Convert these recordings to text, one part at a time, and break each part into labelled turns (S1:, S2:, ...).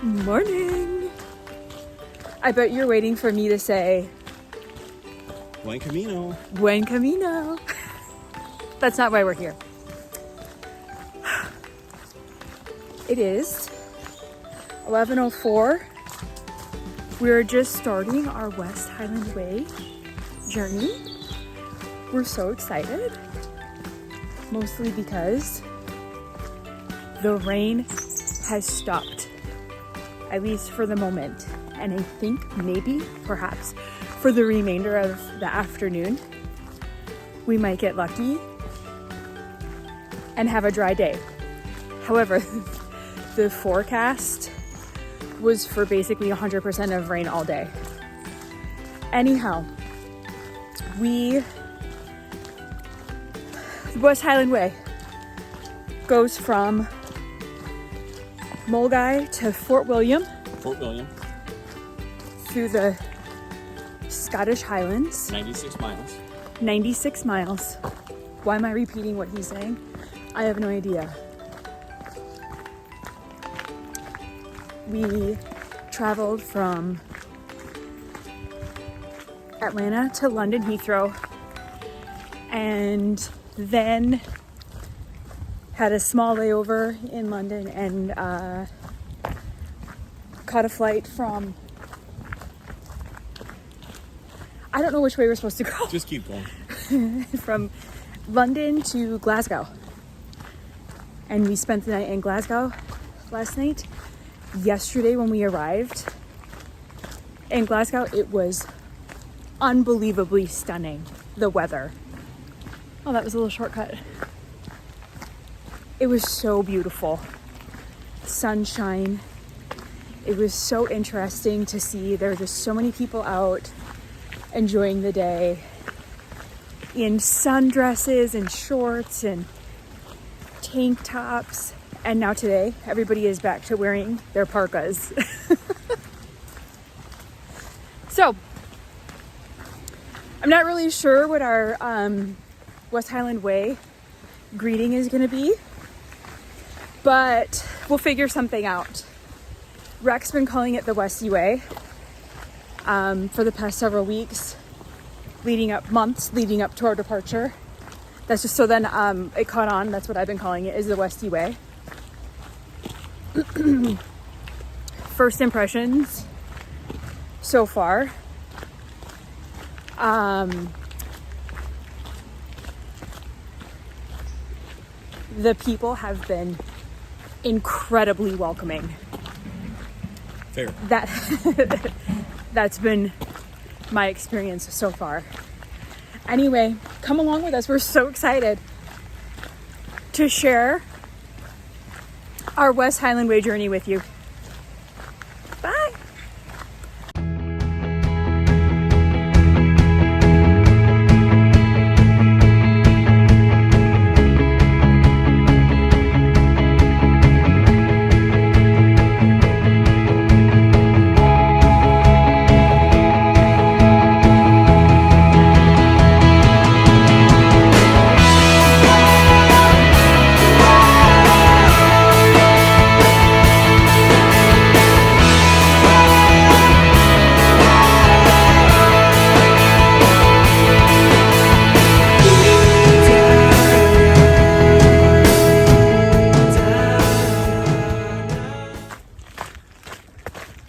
S1: Morning. I bet you're waiting for me to say
S2: Buen camino.
S1: Buen camino. That's not why we're here. It is 11:04. We're just starting our West Highland Way journey. We're so excited, mostly because the rain has stopped, at least for the moment. And I think maybe, perhaps, for the remainder of the afternoon, we might get lucky and have a dry day. However, the forecast was for basically 100% of rain all day. Anyhow, West Highland Way goes from Milngavie to Fort William through the Scottish Highlands.
S2: 96 miles.
S1: 96 miles. Why am I repeating what he's saying? I have no idea. We traveled from Atlanta to London Heathrow and then had a small layover in London and caught a flight from, I don't know which way we're supposed to go.
S2: Just keep going.
S1: From London to Glasgow. And we spent the night in Glasgow last night. Yesterday when we arrived in Glasgow, it was unbelievably stunning, the weather. Oh, that was a little shortcut. It was so beautiful. Sunshine. It was so interesting to see. There were just so many people out enjoying the day in sundresses and shorts and tank tops. And now today, everybody is back to wearing their parkas. So, I'm not really sure what our West Highland Way greeting is going to be, but we'll figure something out. Rec's been calling it the Westie Way for the past several weeks, months leading up to our departure. That's just so then it caught on. That's what I've been calling it, is the Westie Way. First impressions so far. The people have been incredibly welcoming.
S2: Fair.
S1: That's been my experience so far. Anyway, come along with us. We're so excited to share our West Highland Way journey with you. Bye.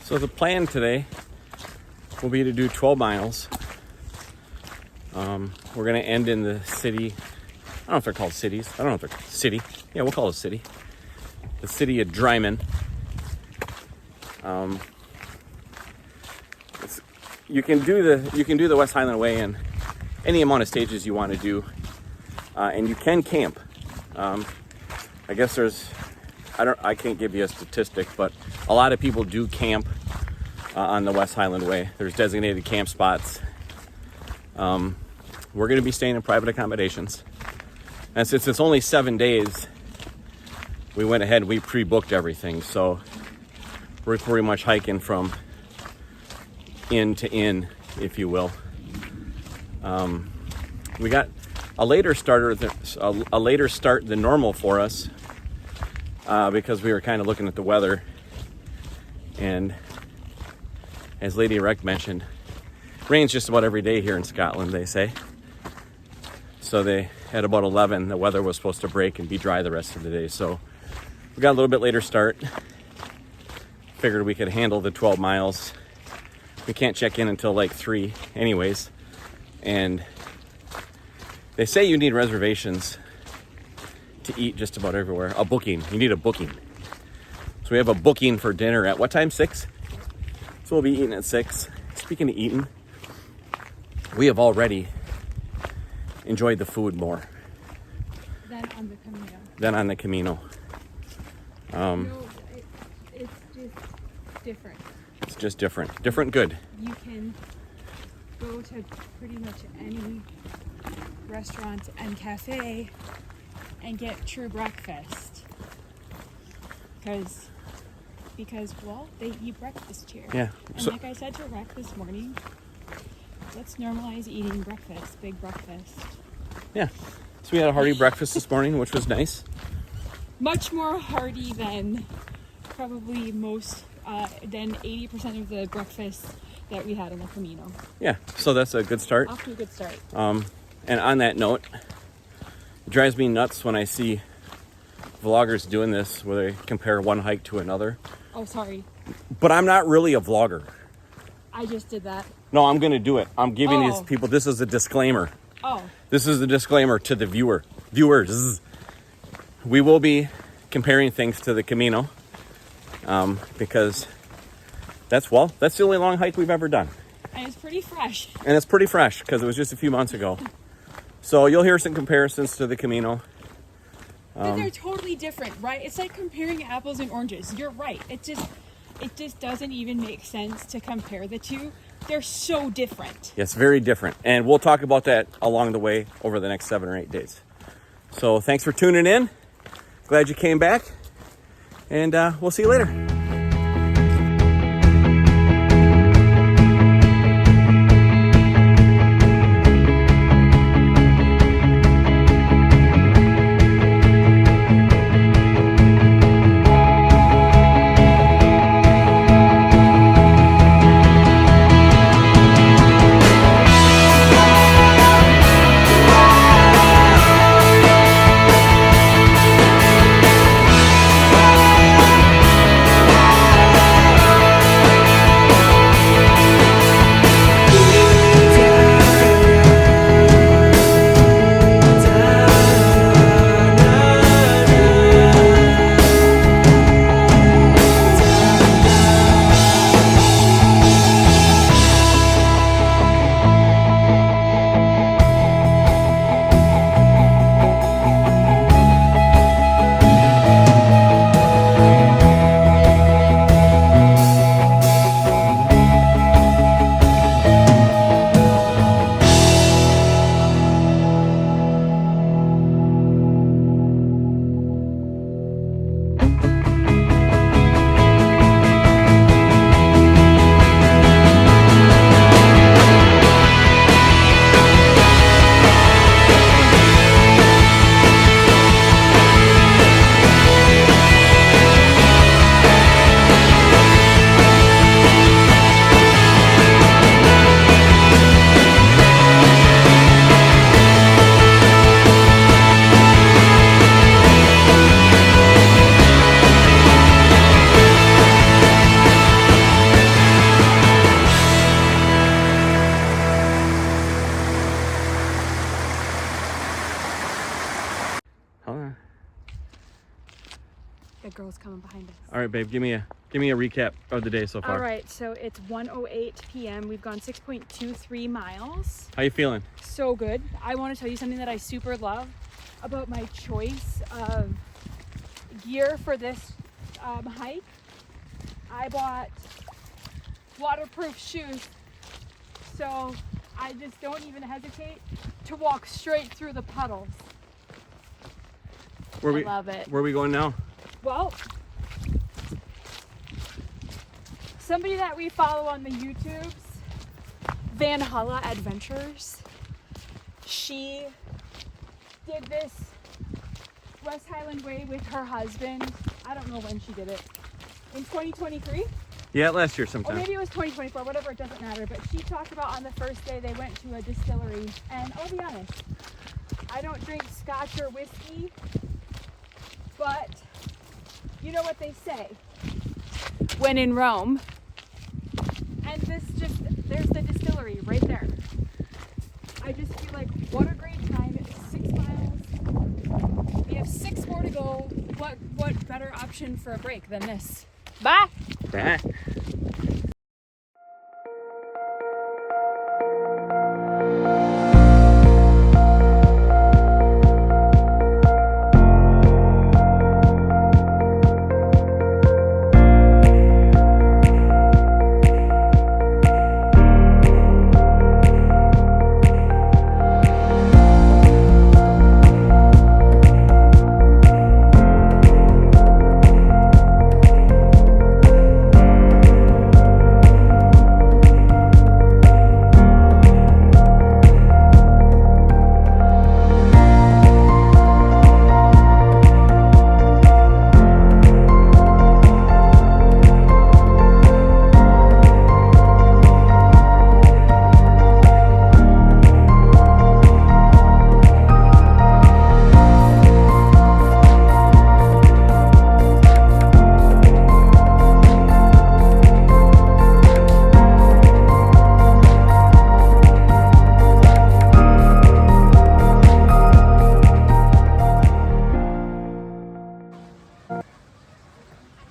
S2: So the plan today will be to do 12 miles. We're going to end in the city. I don't know if they're called cities. I don't know if they're called city. Yeah, we'll call it a city. The city of Drymen. You can do the West Highland Way in any amount of stages you want to do, and you can camp. I guess I can't give you a statistic, but a lot of people do camp on the West Highland Way. There's designated camp spots. We're going to be staying in private accommodations. And since it's only 7 days, we went ahead and we pre-booked everything. So we're pretty much hiking from inn to inn, if you will. We got a later start than normal for us because we were kind of looking at the weather And as Lady Rec mentioned, rains just about every day here in Scotland, they say. So at about 11, the weather was supposed to break and be dry the rest of the day. So we got a little bit later start. Figured we could handle the 12 miles. We can't check in until like 3 anyways. And they say you need reservations to eat just about everywhere. A booking. You need a booking. So we have a booking for dinner at what time? 6? So we'll be eating at 6. Speaking of eating, we have already enjoyed the food more
S1: Than on the Camino.
S2: than on the Camino.
S1: No, it's just different.
S2: It's just different. Different good.
S1: You can go to pretty much any restaurant and cafe and get true breakfast. Because well, they eat breakfast here.
S2: Yeah.
S1: And like I said to Rec this morning, let's normalize eating breakfast, big breakfast.
S2: Yeah. So we had a hearty breakfast this morning, which was nice.
S1: Much more hearty than probably than 80% of the breakfast that we had on the Camino.
S2: Yeah. So that's a good start.
S1: Off to a good start.
S2: And on that note, it drives me nuts when I see vloggers doing this where they compare one hike to another.
S1: Oh, sorry.
S2: But I'm not really a vlogger.
S1: I just did that.
S2: No, I'm going to do it. I'm giving these
S1: Oh.
S2: people, this is a disclaimer.
S1: Oh,
S2: This is a disclaimer to the viewers. We will be comparing things to the Camino because that's the only long hike we've ever done.
S1: and it's pretty fresh.
S2: And it's pretty fresh because it was just a few months ago. So you'll hear some comparisons to the Camino.
S1: But they're totally different, right? It's like comparing apples and oranges. You're right. It just doesn't even make sense to compare the two. They're so different.
S2: Yes, very different. And we'll talk about that along the way over the next 7 or 8 days. So thanks for tuning in. Glad you came back. And we'll see you later.
S1: The girl's coming behind us.
S2: All right, babe, give me a recap of the day so far.
S1: All right, so it's 1:08 p.m. We've gone 6.23 miles.
S2: How you feeling?
S1: So good. I want to tell you something that I super love about my choice of gear for this hike. I bought waterproof shoes, so I just don't even hesitate to walk straight through the puddles. I love it.
S2: Where are we going now?
S1: Well, somebody that we follow on the YouTubes, Valhalla Adventures, she did this West Highland Way with her husband. I don't know when she did it. In 2023?
S2: Yeah, last year
S1: Or
S2: sometime.
S1: maybe it was 2024, whatever, it doesn't matter. But she talked about on the first day they went to a distillery. And I'll be honest, I don't drink scotch or whiskey, but you know what they say, when in Rome. And there's the distillery right there. I just feel like, what a great time. It's 6 miles. We have 6 more to go. What better option for a break than this? Bye.
S2: Bye.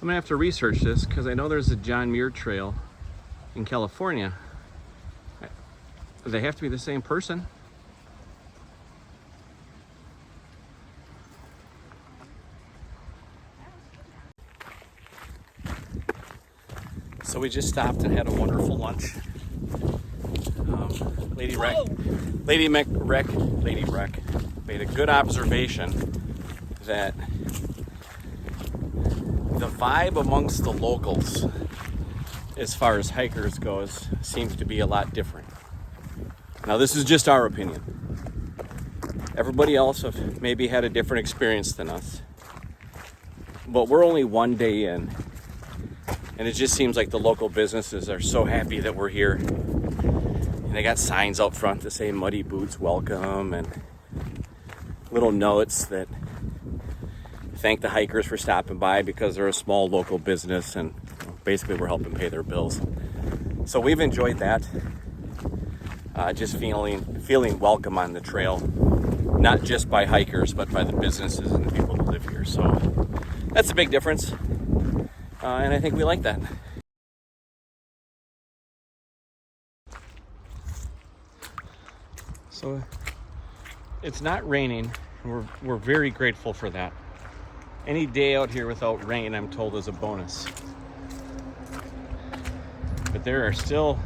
S2: I'm gonna have to research this because I know there's a John Muir Trail in California. They have to be the same person. So we just stopped and had a wonderful lunch. Lady Rec made a good observation that the vibe amongst the locals, as far as hikers goes, seems to be a lot different. Now, this is just our opinion. Everybody else have maybe had a different experience than us, but we're only one day in, and it just seems like the local businesses are so happy that we're here. And they got signs out front that say Muddy Boots welcome, and little notes that thank the hikers for stopping by because they're a small local business, and basically we're helping pay their bills. So we've enjoyed that. Just feeling welcome on the trail, not just by hikers, but by the businesses and the people who live here. So that's a big difference, and I think we like that. So it's not raining. We're very grateful for that. Any day out here without rain, I'm told, is a bonus. But there are still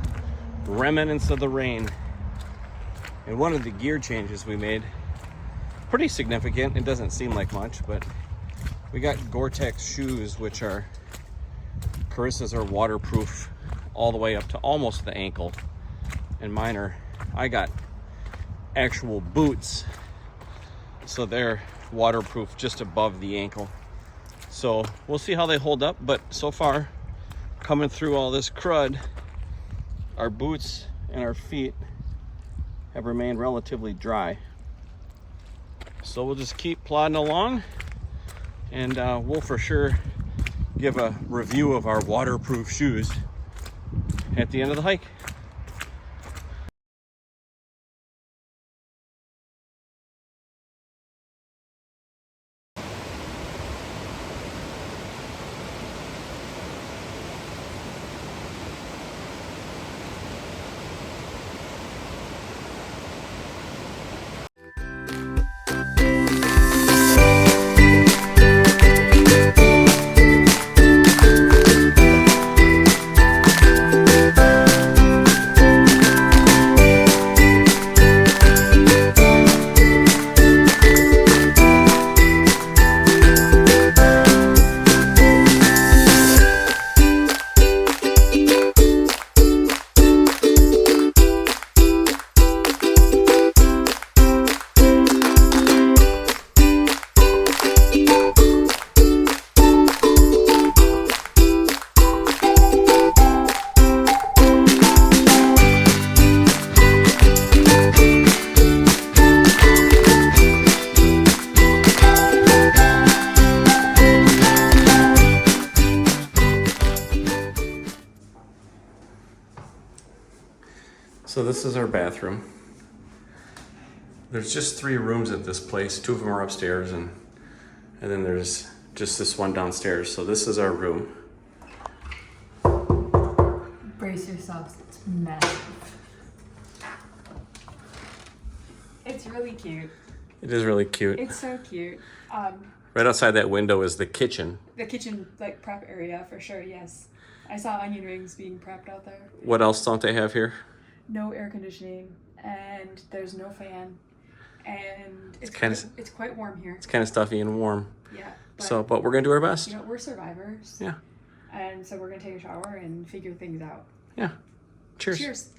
S2: remnants of the rain. And one of the gear changes we made, pretty significant. It doesn't seem like much, but we got Gore-Tex shoes, which are, Carissa's are waterproof all the way up to almost the ankle. And mine are, I got actual boots, so they're waterproof just above the ankle. So we'll see how they hold up, but so far, coming through all this crud, our boots and our feet have remained relatively dry. So we'll just keep plodding along, and we'll for sure give a review of our waterproof shoes at the end of the hike. So this is our bathroom. There's just 3 rooms at this place. 2 of them are upstairs, and then there's just this one downstairs. So this is our room.
S1: Brace yourselves, it's massive. It's really cute.
S2: It is really cute.
S1: It's so cute.
S2: Right outside that window is the kitchen.
S1: The kitchen, like, prep area for sure, yes. I saw onion rings being prepped out there.
S2: What else don't they have here?
S1: No air conditioning, and there's no fan, and it's quite warm here.
S2: It's kind of stuffy and warm.
S1: Yeah.
S2: But we're gonna do our best.
S1: You know, we're survivors.
S2: Yeah.
S1: And so we're gonna take a shower and figure things out.
S2: Yeah. Cheers.
S1: Cheers.